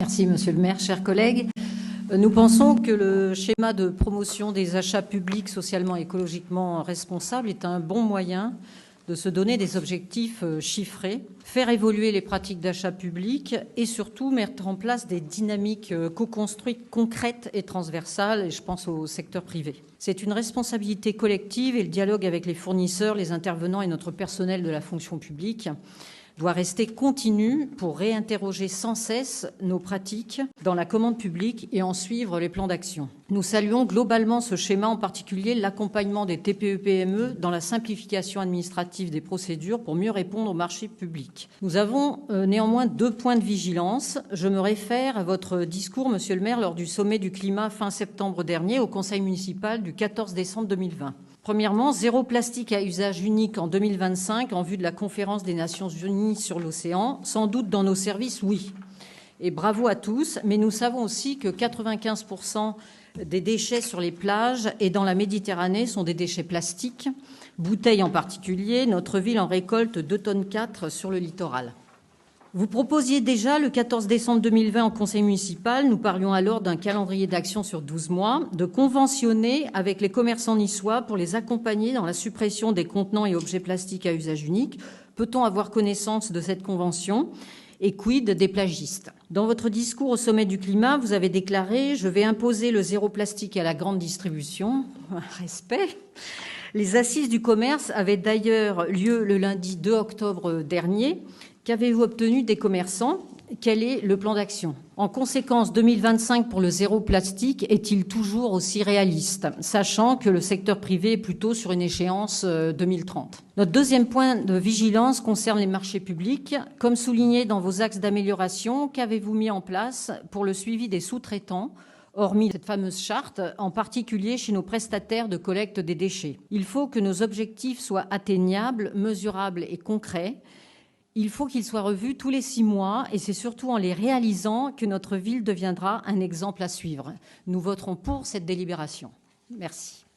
Merci, Monsieur le maire, chers collègues. Nous pensons que le schéma de promotion des achats publics socialement et écologiquement responsables est un bon moyen de se donner des objectifs chiffrés, faire évoluer les pratiques d'achat public et surtout mettre en place des dynamiques co-construites, concrètes et transversales, et je pense au secteur privé. C'est une responsabilité collective et le dialogue avec les fournisseurs, les intervenants et notre personnel de la fonction publique doit rester continu pour réinterroger sans cesse nos pratiques dans la commande publique et en suivre les plans d'action. Nous saluons globalement ce schéma, en particulier l'accompagnement des TPE-PME dans la simplification administrative des procédures pour mieux répondre aux marchés publics. Nous avons néanmoins 2 points de vigilance. Je me réfère à votre discours, Monsieur le maire, lors du sommet du climat fin septembre dernier au Conseil municipal du 14 décembre 2020. Premièrement, 0 plastique à usage unique en 2025 en vue de la conférence des Nations Unies sur l'océan. Sans doute dans nos services, oui. Et bravo à tous, mais nous savons aussi que 95% des déchets sur les plages et dans la Méditerranée sont des déchets plastiques, bouteilles en particulier. Notre ville en récolte 2,4 tonnes sur le littoral. Vous proposiez déjà le 14 décembre 2020 en conseil municipal, nous parlions alors d'un calendrier d'action sur 12 mois, de conventionner avec les commerçants niçois pour les accompagner dans la suppression des contenants et objets plastiques à usage unique. Peut-on avoir connaissance de cette convention ? Et quid des plagistes ? Dans votre discours au sommet du climat, vous avez déclaré « Je vais imposer le 0 plastique à la grande distribution ». Respect. Les assises du commerce avaient d'ailleurs lieu le lundi 2 octobre dernier. Qu'avez-vous obtenu des commerçants ? Quel est le plan d'action ? En conséquence, 2025 pour le 0 plastique est-il toujours aussi réaliste, sachant que le secteur privé est plutôt sur une échéance 2030 ? Notre deuxième point de vigilance concerne les marchés publics. Comme souligné dans vos axes d'amélioration, qu'avez-vous mis en place pour le suivi des sous-traitants, hormis cette fameuse charte, en particulier chez nos prestataires de collecte des déchets ? Il faut que nos objectifs soient atteignables, mesurables et concrets. Il faut qu'ils soient revus tous les 6 mois et c'est surtout en les réalisant que notre ville deviendra un exemple à suivre. Nous voterons pour cette délibération. Merci.